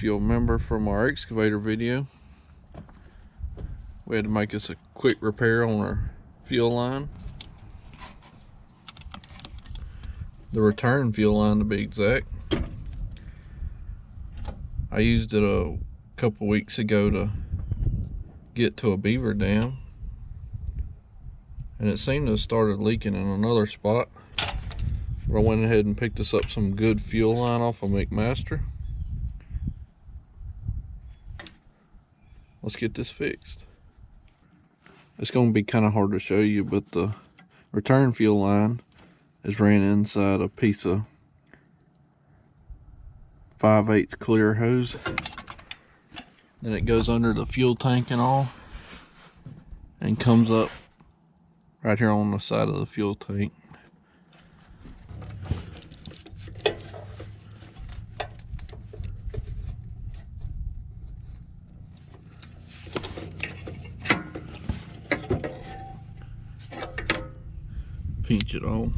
if you'll remember from our excavator video, we had to make us a quick repair on our fuel line. The return fuel line to be exact. I used it a couple weeks ago to get to a beaver dam, and it seemed to have started leaking in another spot. But I went ahead and picked us up some good fuel line off of McMaster. Let's get this fixed. It's going to be kind of hard to show you, but the return fuel line is ran inside a piece of 5/8 clear hose. Then it goes under the fuel tank and all, and comes up right here on the side of the fuel tank. Pinch it on.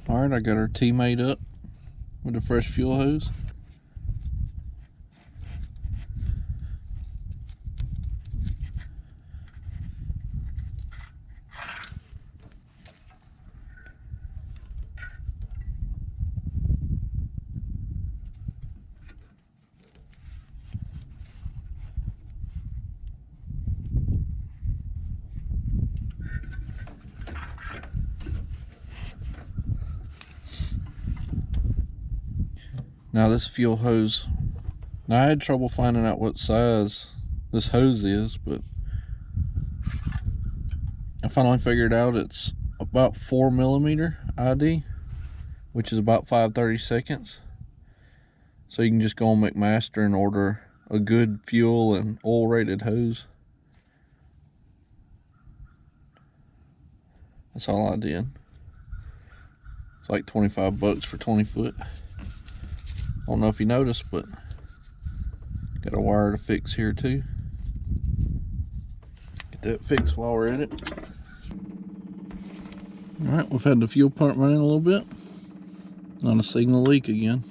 Alright, I got our T-made up with a fresh fuel hose. Now this fuel hose, now I had trouble finding out what size this hose is, but I finally figured out it's about 4mm ID, which is about 5/32. So you can just go on McMaster and order a good fuel and oil rated hose. That's all I did. It's like 25 bucks for 20 foot. I don't know if you noticed, but got a wire to fix here too. Get that fixed while we're at it. Alright, we've had the fuel pump running a little bit. On a signal leak again.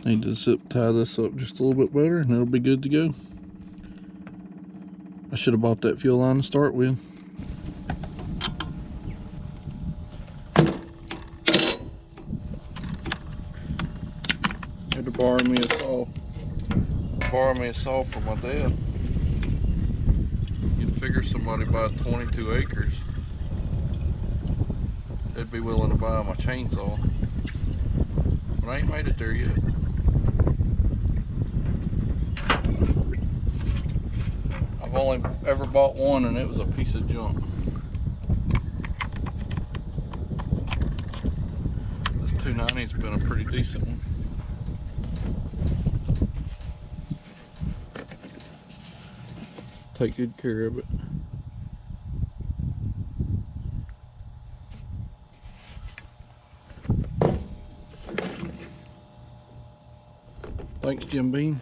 Need to zip tie this up just a little bit better and it'll be good to go. I should have bought that fuel line to start with. Had to borrow me a saw from my dad. You'd figure somebody buys 22 acres, they'd be willing to buy my chainsaw, but I ain't made it there yet. I've only ever bought one and it was a piece of junk. This 290's been a pretty decent one. Take good care of it. Thanks, Jim Bean.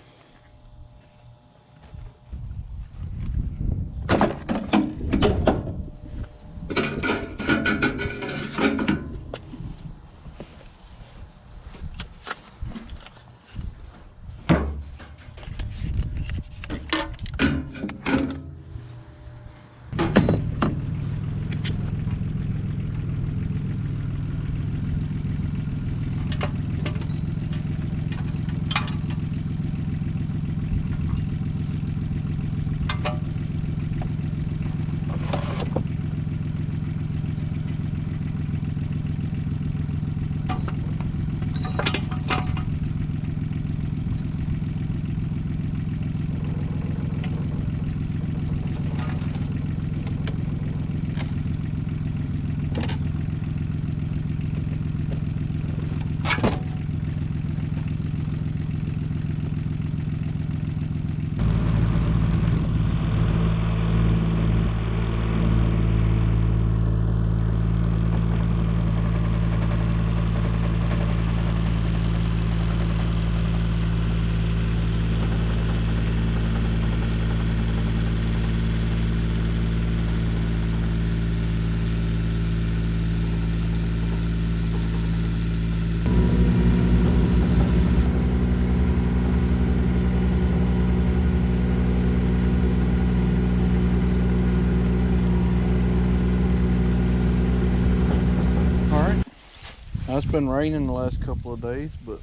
Now, it's been raining the last couple of days, but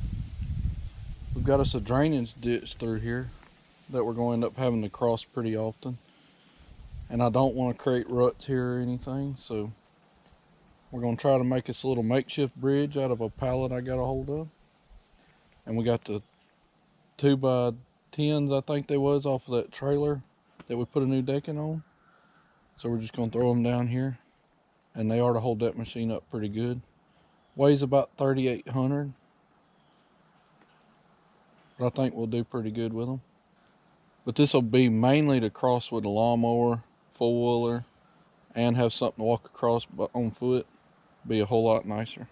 we've got us a drainage ditch through here that we're going to end up having to cross pretty often. And I don't want to create ruts here or anything, so we're going to try to make us a little makeshift bridge out of a pallet I got a hold of. And we got the 2x10s, I think they was, off of that trailer that we put a new decking on. So we're just going to throw them down here, and they ought to hold that machine up pretty good. Weighs about 3,800, but I think we'll do pretty good with them. But this will be mainly to cross with a lawnmower, four-wheeler, and have something to walk across on foot. Be a whole lot nicer.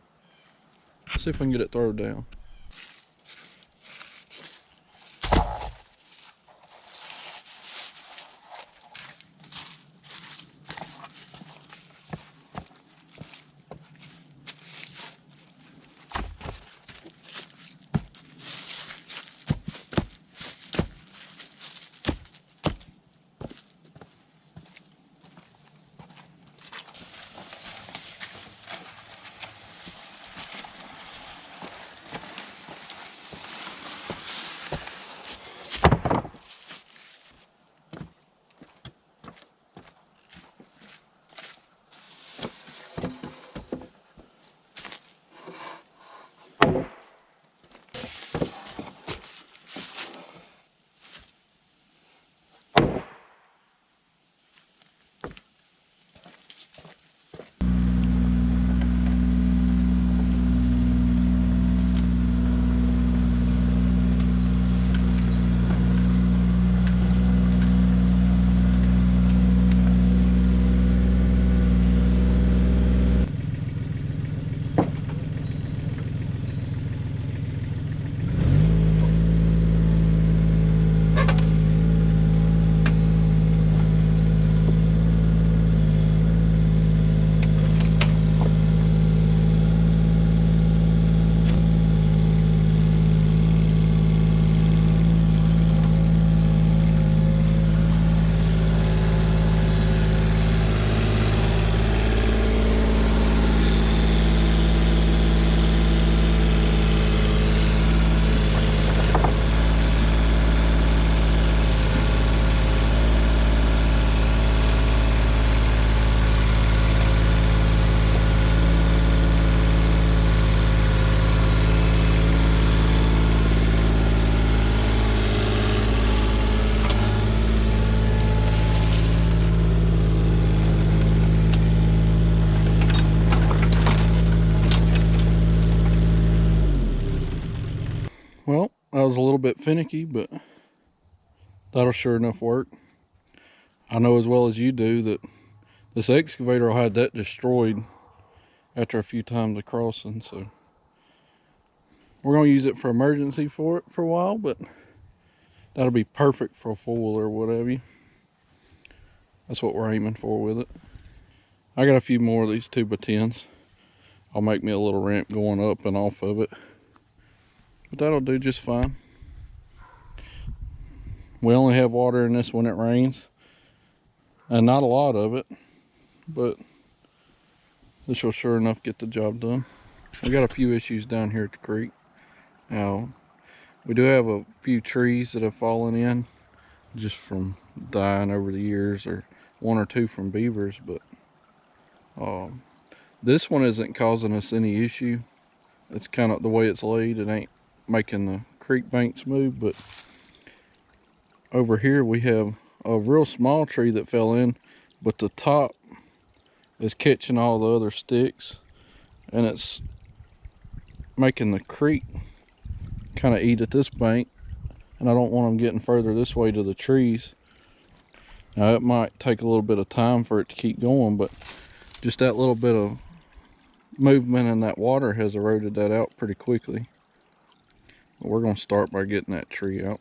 Let's see if we can get it thrown down. Well, that was a little bit finicky, but that'll sure enough work. I know as well as you do that this excavator will have that destroyed after a few times of crossing, so we're going to use it for emergency for a while, but that'll be perfect for a four-wheeler or whatever. That's what we're aiming for with it. I got a few more of these 2x10s. I'll make me a little ramp going up and off of it, but that'll do just fine. We only have water in this when it rains, and not a lot of it, but this will sure enough get the job done. We got a few issues down here at the creek. Now, we do have a few trees that have fallen in just from dying over the years, or one or two from beavers, but this one isn't causing us any issue. It's kind of the way it's laid. It ain't making the creek banks move, but over here we have a real small tree that fell in, but the top is catching all the other sticks, and it's making the creek kind of eat at this bank, and I don't want them getting further this way to the trees. Now, it might take a little bit of time for it to keep going, but just that little bit of movement in that water has eroded that out pretty quickly. But we're going to start by getting that tree out.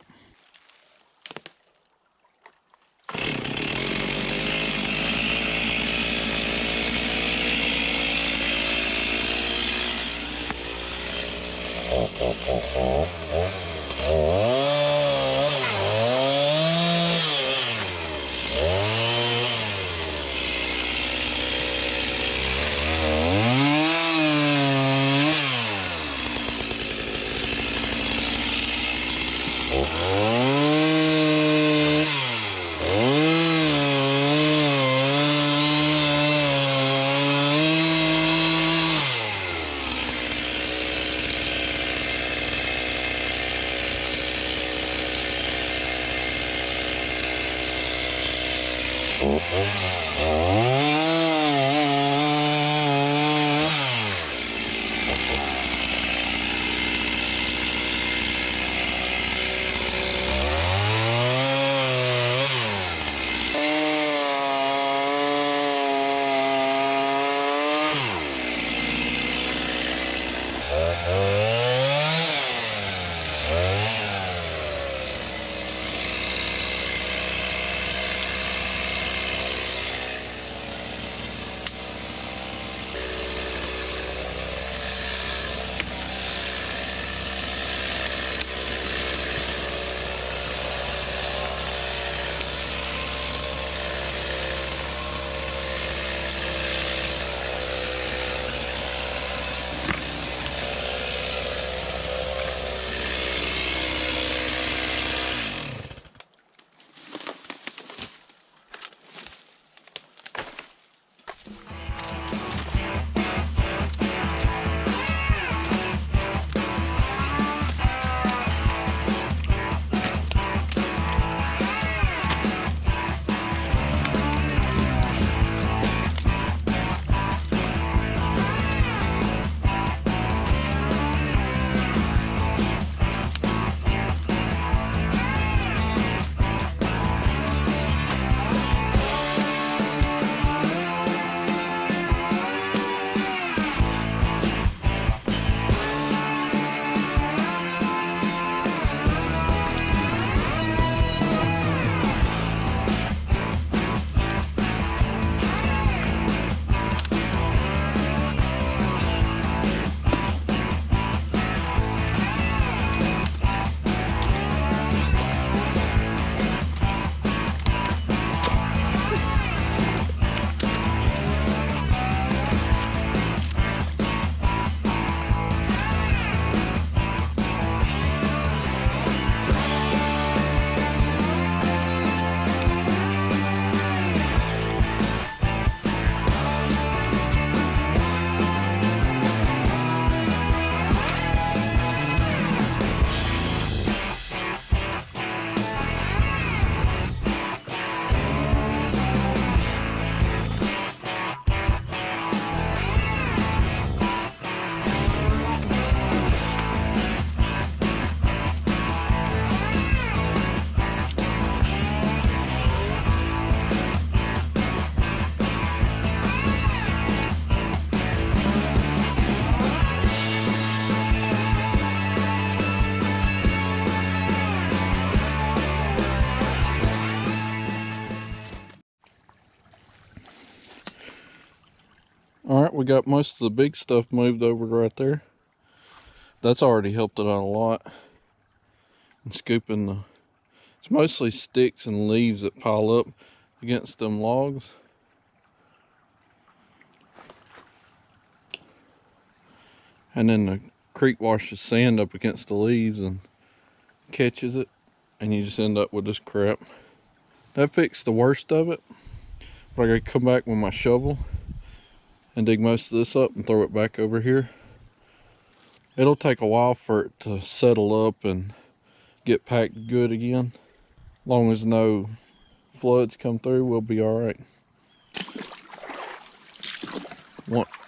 we got most of the big stuff moved over right there. That's already helped it out a lot. And scooping the, it's mostly sticks and leaves that pile up against them logs. And then the creek washes sand up against the leaves and catches it, and you just end up with this crap. That fixed the worst of it, but I gotta come back with my shovel and dig most of this up and throw it back over here. It'll take a while for it to settle up and get packed good again. As long as no floods come through, we'll be all right.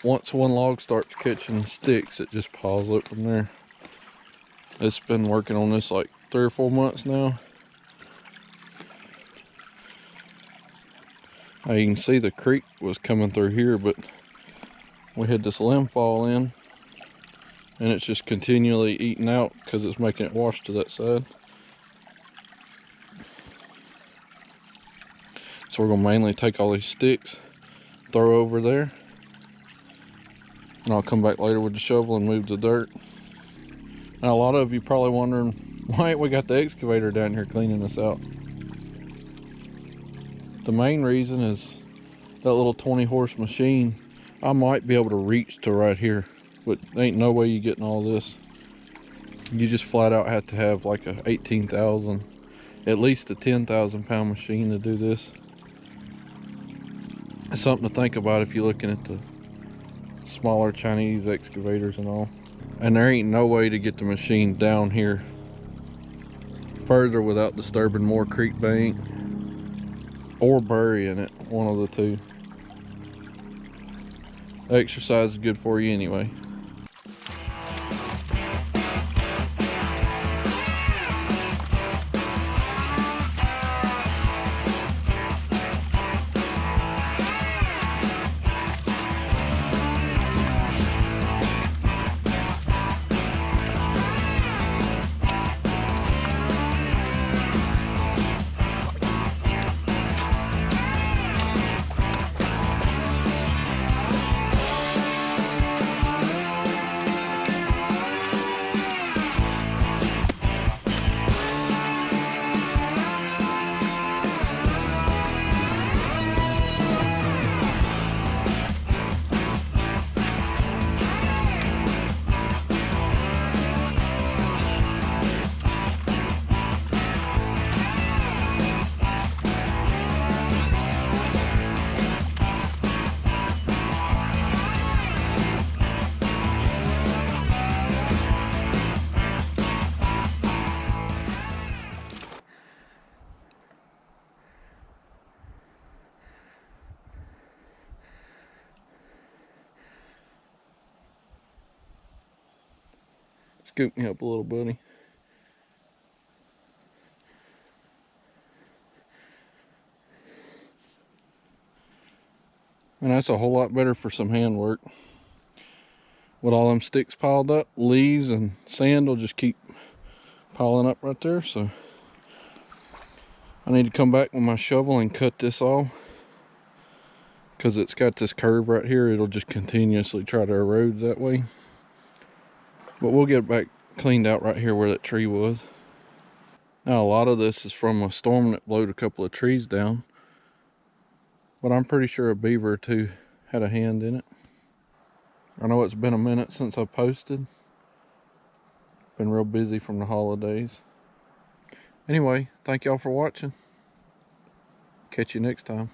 Once one log starts catching sticks, it just piles up from there. It's been working on this like 3 or 4 months now. Now you can see the creek was coming through here, but we had this limb fall in, and it's just continually eating out because it's making it wash to that side. So we're gonna mainly take all these sticks, throw over there, and I'll come back later with the shovel and move the dirt. Now a lot of you probably wondering, why ain't we got the excavator down here cleaning this out? The main reason is that little 20-horse machine, I might be able to reach to right here, but ain't no way you getting all this. You just flat out have to have like a 18,000, at least a 10,000 pound machine to do this. It's something to think about if you're looking at the smaller Chinese excavators and all. And there ain't no way to get the machine down here further without disturbing more creek bank or burying it, one of the two. Exercise is good for you anyway. Scoop me up a little, buddy. And that's a whole lot better for some handwork. With all them sticks piled up, leaves and sand will just keep piling up right there. So I need to come back with my shovel and cut this off, because it's got this curve right here. It'll just continuously try to erode that way. But we'll get it back cleaned out right here where that tree was. Now a lot of this is from a storm that blowed a couple of trees down, but I'm pretty sure a beaver or two had a hand in it. I know it's been a minute since I posted. Been real busy from the holidays. Anyway, thank y'all for watching. Catch you next time.